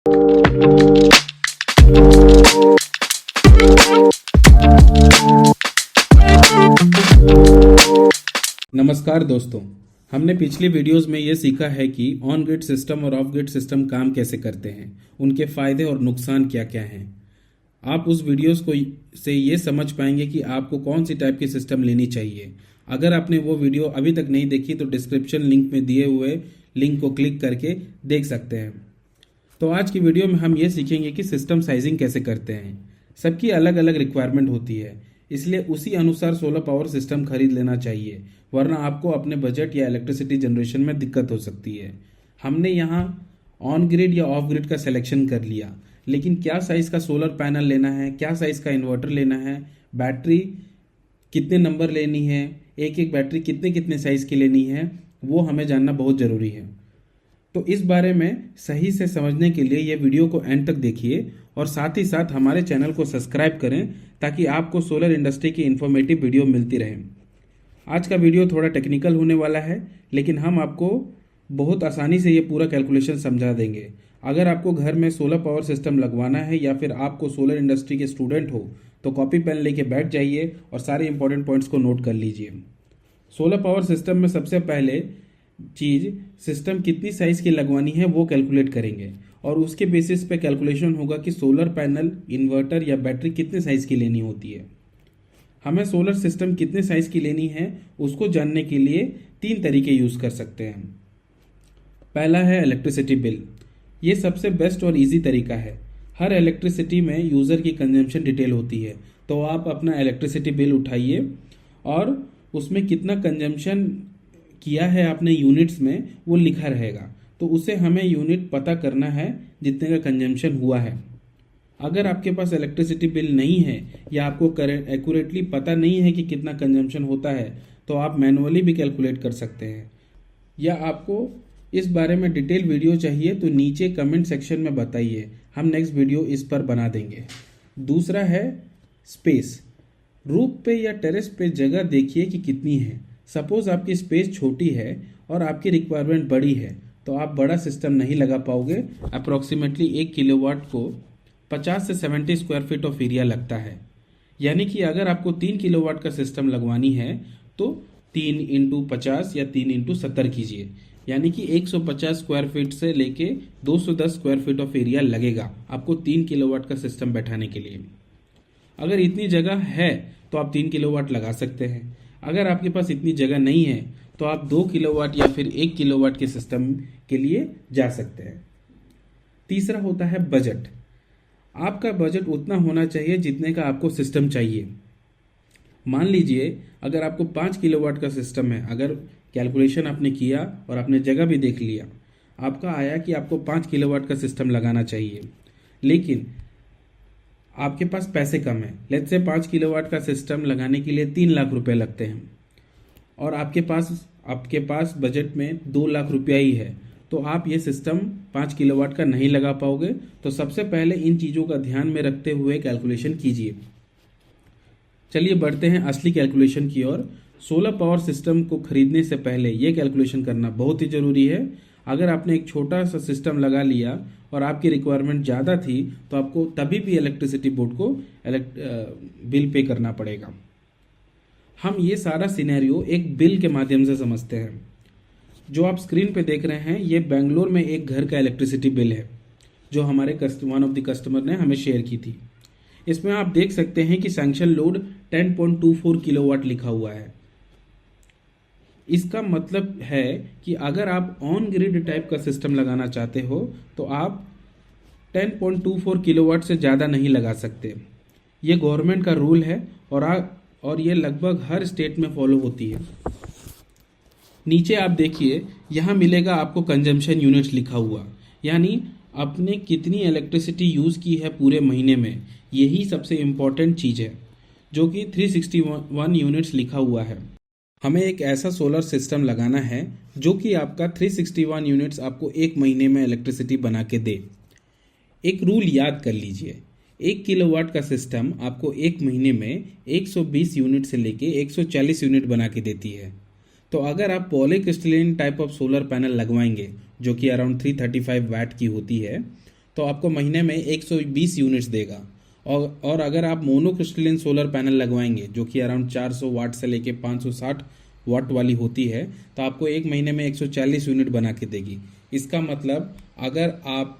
नमस्कार दोस्तों, हमने पिछली वीडियोस में ये सीखा है कि ऑन ग्रिड सिस्टम और ऑफ ग्रिड सिस्टम काम कैसे करते हैं, उनके फायदे और नुकसान क्या क्या हैं। आप उस वीडियोस को से ये समझ पाएंगे कि आपको कौन सी टाइप की सिस्टम लेनी चाहिए। अगर आपने वो वीडियो अभी तक नहीं देखी तो डिस्क्रिप्शन लिंक में दिए हुए लिंक को क्लिक करके देख सकते हैं। तो आज की वीडियो में हम ये सीखेंगे कि सिस्टम साइजिंग कैसे करते हैं। सबकी अलग अलग रिक्वायरमेंट होती है, इसलिए उसी अनुसार सोलर पावर सिस्टम खरीद लेना चाहिए, वरना आपको अपने बजट या इलेक्ट्रिसिटी जनरेशन में दिक्कत हो सकती है। हमने यहाँ ऑन ग्रिड या ऑफ ग्रिड का सिलेक्शन कर लिया, लेकिन क्या साइज का सोलर पैनल लेना है, क्या साइज का इन्वर्टर लेना है, बैटरी कितने नंबर लेनी है, एक एक बैटरी कितने कितने साइज की लेनी है, वो हमें जानना बहुत ज़रूरी है। तो इस बारे में सही से समझने के लिए ये वीडियो को एंड तक देखिए और साथ ही साथ हमारे चैनल को सब्सक्राइब करें ताकि आपको सोलर इंडस्ट्री की इन्फॉर्मेटिव वीडियो मिलती रहे। आज का वीडियो थोड़ा टेक्निकल होने वाला है, लेकिन हम आपको बहुत आसानी से ये पूरा कैलकुलेशन समझा देंगे। अगर आपको घर में सोलर पावर सिस्टम लगवाना है या फिर आपको सोलर इंडस्ट्री के स्टूडेंट हो तो कॉपी पेन लेके बैठ जाइए और सारे इंपॉर्टेंट पॉइंट्स को नोट कर लीजिए। सोलर पावर सिस्टम में सबसे पहले चीज़ सिस्टम कितनी साइज की लगवानी है वो कैलकुलेट करेंगे और उसके बेसिस पे कैलकुलेशन होगा कि सोलर पैनल, इन्वर्टर या बैटरी कितने साइज की लेनी होती है। हमें सोलर सिस्टम कितने साइज की लेनी है उसको जानने के लिए 3 तरीके यूज कर सकते हैं। पहला है इलेक्ट्रिसिटी बिल। ये सबसे बेस्ट और इजी तरीका है। हर इलेक्ट्रिसिटी में यूजर की कंजम्पशन डिटेल होती है, तो आप अपना इलेक्ट्रिसिटी बिल उठाइए और उसमें कितना कंजम्पशन किया है आपने यूनिट्स में वो लिखा रहेगा, तो उसे हमें यूनिट पता करना है जितने का कंजम्पशन हुआ है। अगर आपके पास इलेक्ट्रिसिटी बिल नहीं है या आपको एक्यूरेटली पता नहीं है कि कितना कंजम्पशन होता है तो आप मैनुअली भी कैलकुलेट कर सकते हैं। या आपको इस बारे में डिटेल वीडियो चाहिए तो नीचे कमेंट सेक्शन में बताइए, हम नेक्स्ट वीडियो इस पर बना देंगे। दूसरा है स्पेस। रूफ पे या टेरेस पे जगह देखिए कि कितनी है। सपोज आपकी स्पेस छोटी है और आपकी रिक्वायरमेंट बड़ी है तो आप बड़ा सिस्टम नहीं लगा पाओगे। अप्रोक्सीमेटली 1 किलोवाट को 50 से 70 स्क्वायर फीट ऑफ एरिया लगता है। यानी कि अगर आपको 3 किलोवाट का सिस्टम लगवानी है तो 3 इंटू 50 या 3 इंटू 70 कीजिए, यानी कि 150 स्क्वायर फीट से लेके 210 स्क्वायर फीट ऑफ एरिया लगेगा आपको 3 किलोवाट का सिस्टम बैठाने के लिए। अगर इतनी जगह है तो आप 3 किलोवाट लगा सकते हैं। अगर आपके पास इतनी जगह नहीं है तो आप 2 किलोवाट या फिर 1 किलोवाट के सिस्टम के लिए जा सकते हैं। तीसरा होता है बजट। आपका बजट उतना होना चाहिए जितने का आपको सिस्टम चाहिए। मान लीजिए अगर आपको 5 किलोवाट का सिस्टम है, अगर कैलकुलेशन आपने किया और आपने जगह भी देख लिया, आपका आया कि आपको 5 किलोवाट का सिस्टम लगाना चाहिए, लेकिन आपके पास पैसे कम है। लेट्स से 5 किलोवाट का सिस्टम लगाने के लिए 3 लाख रुपए लगते हैं और आपके पास बजट में 2 लाख रुपया ही है, तो आप ये सिस्टम 5 किलोवाट का नहीं लगा पाओगे। तो सबसे पहले इन चीज़ों का ध्यान में रखते हुए कैलकुलेशन कीजिए। चलिए बढ़ते हैं असली कैलकुलेशन की ओर। सोलर पावर सिस्टम को खरीदने से पहले ये कैलकुलेशन करना बहुत ही ज़रूरी है। अगर आपने एक छोटा सा सिस्टम लगा लिया और आपकी रिक्वायरमेंट ज़्यादा थी तो आपको तभी भी इलेक्ट्रिसिटी बोर्ड को बिल पे करना पड़ेगा। हम ये सारा सिनेरियो एक बिल के माध्यम से समझते हैं। जो आप स्क्रीन पे देख रहे हैं ये बेंगलोर में एक घर का इलेक्ट्रिसिटी बिल है जो हमारे वन ऑफ द कस्टमर ने हमें शेयर की थी। इसमें आप देख सकते हैं कि सैंक्शन लोड 10.24 किलोवाट लिखा हुआ है। इसका मतलब है कि अगर आप ऑन ग्रिड टाइप का सिस्टम लगाना चाहते हो तो आप 10.24 किलोवाट से ज़्यादा नहीं लगा सकते। ये गवर्नमेंट का रूल है और ये लगभग हर स्टेट में फॉलो होती है। नीचे आप देखिए, यहाँ मिलेगा आपको कंजम्पशन यूनिट्स लिखा हुआ, यानी आपने कितनी इलेक्ट्रिसिटी यूज़ की है पूरे महीने में। यही सबसे इम्पॉर्टेंट चीज़ है जो कि 361 यूनिट्स लिखा हुआ है। हमें एक ऐसा सोलर सिस्टम लगाना है जो कि आपका 361 यूनिट्स आपको 1 महीने में इलेक्ट्रिसिटी बना के दे। एक रूल याद कर लीजिए, 1 किलोवाट का सिस्टम आपको 1 महीने में 120 यूनिट से लेके 140 यूनिट बना के देती है। तो अगर आप polycrystalline type of solar panel लगवाएंगे जो कि अराउंड 335 वाट की होती है, तो आपको महीने में 120 यूनिट्स देगा। और अगर आप मोनोक्रिस्टलिन सोलर पैनल लगवाएंगे जो कि अराउंड 400 वाट से लेके 560 वाट वाली होती है, तो आपको एक महीने में 140 यूनिट बना के देगी। इसका मतलब अगर आप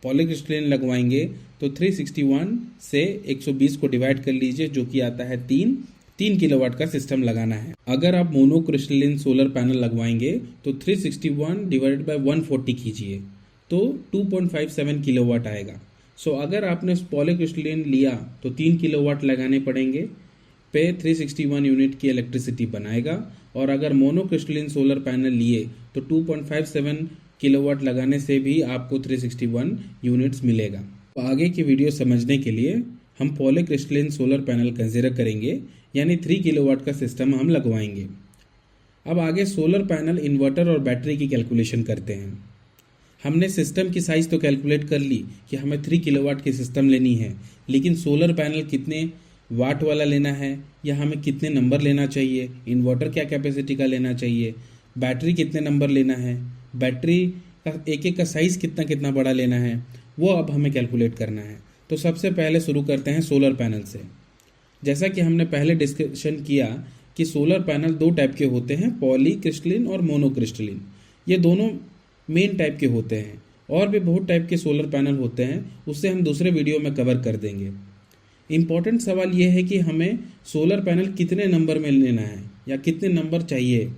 पॉलीक्रिस्टलिन लगवाएंगे तो 361 से 120 को डिवाइड कर लीजिए, जो कि आता है 3 किलोवाट का सिस्टम लगाना है। अगर आप मोनोक्रिस्टलिन सोलर पैनल लगवाएंगे तो 361 डिवाइडेड बाय 140 कीजिए तो 2.57 किलोवाट आएगा। सो अगर आपने पॉलीक्रिस्टलिन लिया तो 3 किलोवाट लगाने पड़ेंगे पे 361 यूनिट की इलेक्ट्रिसिटी बनाएगा, और अगर मोनोक्रिस्टलिन सोलर पैनल लिए तो 2.57 किलोवाट लगाने से भी आपको 361 यूनिट्स मिलेगा। तो आगे की वीडियो समझने के लिए हम पॉलीक्रिस्टलिन सोलर पैनल कंसीडर करेंगे, यानी 3 किलोवाट का सिस्टम हम लगवाएंगे। अब आगे सोलर पैनल, इन्वर्टर और बैटरी की कैलकुलेशन करते हैं। हमने सिस्टम की साइज़ तो कैलकुलेट कर ली कि हमें 3 किलोवाट की सिस्टम लेनी है, लेकिन सोलर पैनल कितने वाट वाला लेना है या हमें कितने नंबर लेना चाहिए, इन्वर्टर क्या कैपेसिटी का लेना चाहिए, बैटरी कितने नंबर लेना है, बैटरी का एक का साइज़ कितना बड़ा लेना है, वो अब हमें कैलकुलेट करना है। तो सबसे पहले शुरू करते हैं सोलर पैनल से। जैसा कि हमने पहले डिस्कशन किया कि सोलर पैनल 2 टाइप के होते हैं, पॉलीक्रिस्टलिन और मोनोक्रिस्टलिन। ये दोनों मेन टाइप के होते हैं, और भी बहुत टाइप के सोलर पैनल होते हैं, उससे हम दूसरे वीडियो में कवर कर देंगे। इम्पॉर्टेंट सवाल यह है कि हमें सोलर पैनल कितने नंबर में लेना है या कितने नंबर चाहिए।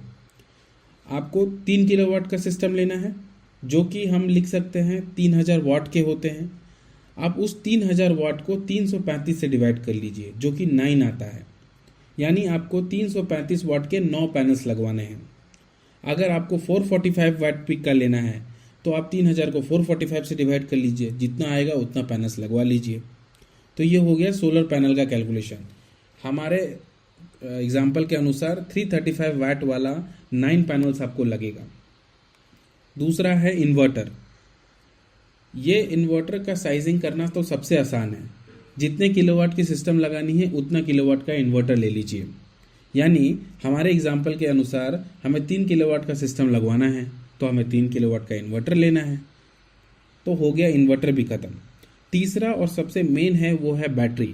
आपको 3 किलोवाट का सिस्टम लेना है, जो कि हम लिख सकते हैं 3000 वाट के होते हैं। आप उस 3000 वाट को 335 से डिवाइड कर लीजिए, जो कि 9 आता है, यानी आपको 335 वाट के 9 पैनल्स लगवाने हैं। अगर आपको 445 वाट पीक का लेना है तो आप 3000 को 445 से डिवाइड कर लीजिए, जितना आएगा उतना पैनल्स लगवा लीजिए। तो ये हो गया सोलर पैनल का कैलकुलेशन। हमारे एग्जाम्पल के अनुसार 335 वाट वाला 9 पैनल्स आपको लगेगा। दूसरा है इन्वर्टर। ये इन्वर्टर का साइजिंग करना तो सबसे आसान है। जितने किलोवाट की सिस्टम लगानी है उतना किलोवाट का इन्वर्टर ले लीजिए। यानी हमारे एग्जाम्पल के अनुसार हमें 3 किलोवाट का सिस्टम लगवाना है तो हमें 3 किलोवाट का इन्वर्टर लेना है। तो हो गया इन्वर्टर भी ख़त्म। तीसरा और सबसे मेन है वो है बैटरी।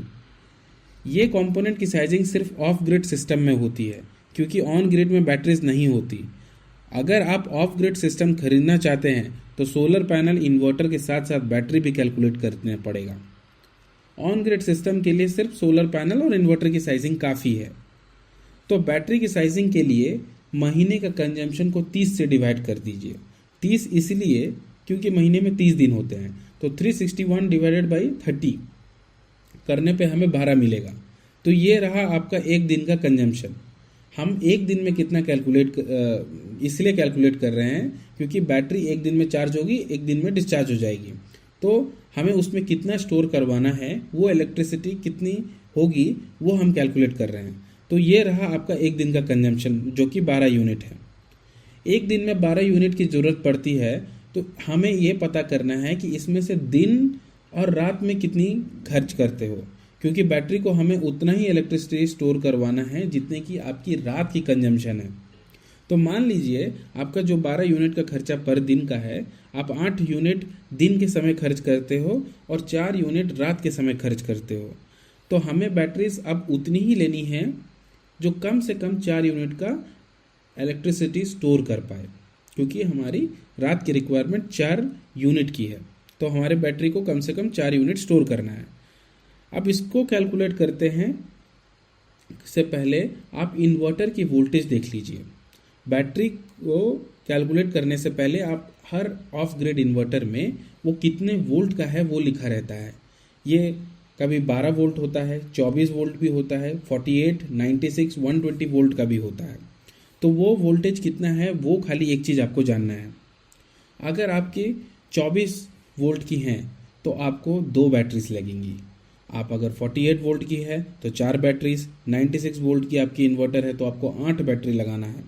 ये कंपोनेंट की साइजिंग सिर्फ ऑफ ग्रिड सिस्टम में होती है, क्योंकि ऑन ग्रिड में बैटरीज नहीं होती। अगर आप ऑफ ग्रिड सिस्टम खरीदना चाहते हैं तो सोलर पैनल, इन्वर्टर के साथ साथ बैटरी भी कैलकुलेट करना पड़ेगा। ऑन ग्रिड सिस्टम के लिए सिर्फ सोलर पैनल और इन्वर्टर की साइजिंग काफ़ी है। तो बैटरी की साइजिंग के लिए महीने का कंजम्पशन को 30 से डिवाइड कर दीजिए। 30 इसलिए क्योंकि महीने में 30 दिन होते हैं, तो 361 डिवाइडेड बाई 30 करने पे हमें 12 मिलेगा। तो ये रहा आपका एक दिन का कंजम्पशन। हम एक दिन में कितना इसलिए कैलकुलेट कर रहे हैं क्योंकि बैटरी एक दिन में चार्ज होगी, एक दिन में डिस्चार्ज हो जाएगी। तो हमें उसमें कितना स्टोर करवाना है, वो इलेक्ट्रिसिटी कितनी होगी, वो हम कैलकुलेट कर रहे हैं। तो ये रहा आपका एक दिन का कंजम्पशन, जो कि 12 यूनिट है। एक दिन में 12 यूनिट की ज़रूरत पड़ती है, तो हमें ये पता करना है कि इसमें से दिन और रात में कितनी खर्च करते हो, क्योंकि बैटरी को हमें उतना ही इलेक्ट्रिसिटी स्टोर करवाना है जितने की आपकी रात की कंजम्पशन है। तो मान लीजिए आपका जो 12 यूनिट का खर्चा पर दिन का है, आप 8 यूनिट दिन के समय खर्च करते हो और 4 यूनिट रात के समय खर्च करते हो। तो हमें बैटरीज अब उतनी ही लेनी है जो कम से कम 4 यूनिट का इलेक्ट्रिसिटी स्टोर कर पाए, क्योंकि हमारी रात की रिक्वायरमेंट 4 यूनिट की है। तो हमारे बैटरी को कम से कम 4 यूनिट स्टोर करना है। अब इसको कैलकुलेट करते हैं से पहले आप इन्वर्टर की वोल्टेज देख लीजिए। बैटरी को कैलकुलेट करने से पहले आप हर ऑफ ग्रिड इन्वर्टर में वो कितने वोल्ट का है वो लिखा रहता है। ये कभी 12 वोल्ट होता है, 24 वोल्ट भी होता है, 48, 96, 120 वोल्ट का भी होता है। तो वो वोल्टेज कितना है वो खाली एक चीज़ आपको जानना है। अगर आपकी 24 वोल्ट की हैं तो आपको 2 बैटरीज लगेंगी। आप अगर 48 वोल्ट की है तो 4 बैटरीज, 96 वोल्ट की आपकी इन्वर्टर है तो आपको 8 बैटरी लगाना है।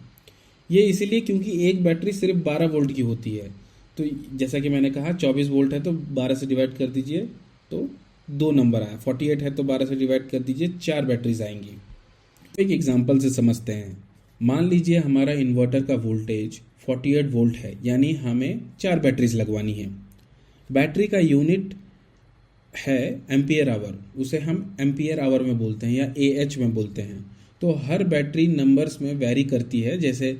ये इसीलिए क्योंकि एक बैटरी सिर्फ 12 वोल्ट की होती है। तो जैसा कि मैंने कहा 24 वोल्ट है तो 12 से डिवाइड कर दीजिए तो 2 नंबर आया। 48 है तो 12 से डिवाइड कर दीजिए, 4 बैटरीज आएंगी। एक एग्जांपल से समझते हैं। मान लीजिए हमारा इन्वर्टर का वोल्टेज 48 वोल्ट है, यानी हमें 4 बैटरीज लगवानी है। बैटरी का यूनिट है एम्पियर आवर, उसे हम एम्पियर आवर में बोलते हैं या AH में बोलते हैं। तो हर बैटरी नंबर्स में वैरी करती है, जैसे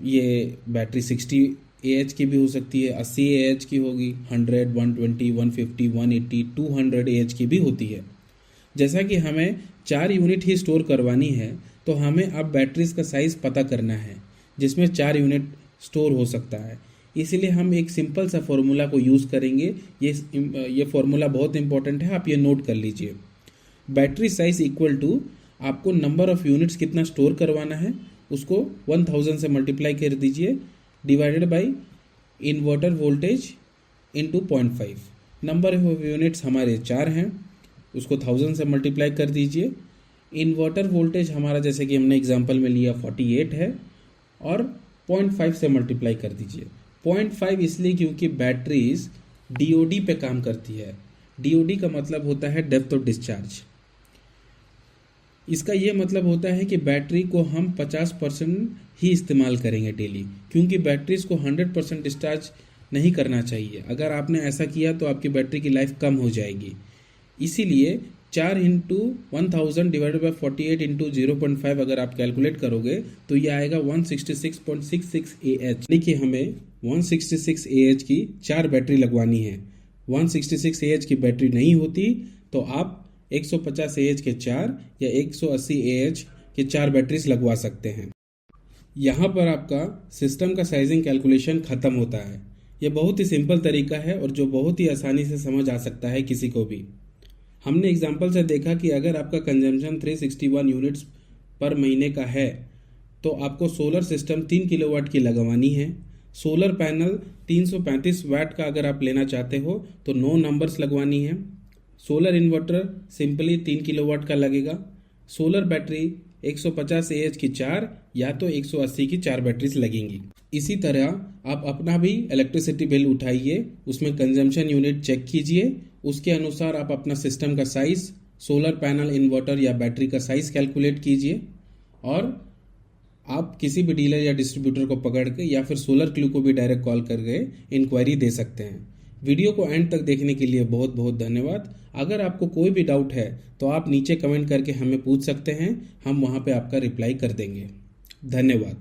ये बैटरी 60 AH की भी हो सकती है, 80 AH की होगी, 100, 120, 150, 180, 200 AH की भी होती है। जैसा कि हमें 4 यूनिट ही स्टोर करवानी है, तो हमें अब बैटरीज का साइज़ पता करना है जिसमें 4 यूनिट स्टोर हो सकता है। इसीलिए हम एक सिंपल सा फॉर्मूला को यूज़ करेंगे। ये फॉर्मूला बहुत इंपॉर्टेंट है, आप ये नोट कर लीजिए। बैटरी साइज इक्वल टू आपको नंबर ऑफ़ यूनिट्स कितना स्टोर करवाना है उसको 1000 से मल्टीप्लाई कर दीजिए, divided by inverter voltage into 0.5। Number of units हमारे 4 हैं, उसको 1000 से मल्टीप्लाई कर दीजिए। इन्वर्टर वोल्टेज हमारा जैसे कि हमने एग्जांपल में लिया 48 है, और 0.5 से मल्टीप्लाई कर दीजिए। 0.5 इसलिए क्योंकि बैटरीज DOD पे काम करती है। DOD का मतलब होता है डेप्थ ऑफ डिस्चार्ज। इसका ये मतलब होता है कि बैटरी को हम 50% ही इस्तेमाल करेंगे डेली, क्योंकि बैटरीज को 100% डिस्चार्ज नहीं करना चाहिए। अगर आपने ऐसा किया तो आपकी बैटरी की लाइफ कम हो जाएगी। इसीलिए 4 इंटू 1000 डिवाइडेड बाई 48 इंटू 0.5 अगर आप कैलकुलेट करोगे तो ये आएगा 166.66 AH। यानी कि हमें 166 AH की 4 बैटरी लगवानी है। 166 AH की बैटरी नहीं होती तो आप 150 AH के 4 या 180 AH के 4 बैटरीज लगवा सकते हैं। यहाँ पर आपका सिस्टम का साइजिंग कैलकुलेशन ख़त्म होता है। यह बहुत ही सिंपल तरीका है और जो बहुत ही आसानी से समझ आ सकता है किसी को भी। हमने एग्जाम्पल से देखा कि अगर आपका कंजम्पशन 361 यूनिट्स पर महीने का है तो आपको सोलर सिस्टम 3 किलोवाट की लगवानी है। सोलर पैनल 335 वाट का अगर आप लेना चाहते हो तो 9 नंबर्स लगवानी है। सोलर इन्वर्टर सिंपली 3 किलोवाट का लगेगा। सोलर बैटरी 150 AH की 4 या तो 180 की 4 बैटरीज लगेंगी। इसी तरह आप अपना भी इलेक्ट्रिसिटी बिल उठाइए, उसमें कंजम्पशन यूनिट चेक कीजिए, उसके अनुसार आप अपना सिस्टम का साइज, सोलर पैनल, इन्वर्टर या बैटरी का साइज कैलकुलेट कीजिए, और आप किसी भी डीलर या डिस्ट्रीब्यूटर को पकड़ के या फिर सोलर क्लू को भी डायरेक्ट कॉल करके इंक्वायरी दे सकते हैं। वीडियो को एंड तक देखने के लिए बहुत बहुत धन्यवाद। अगर आपको कोई भी डाउट है तो आप नीचे कमेंट करके हमें पूछ सकते हैं, हम वहाँ पे आपका रिप्लाई कर देंगे। धन्यवाद।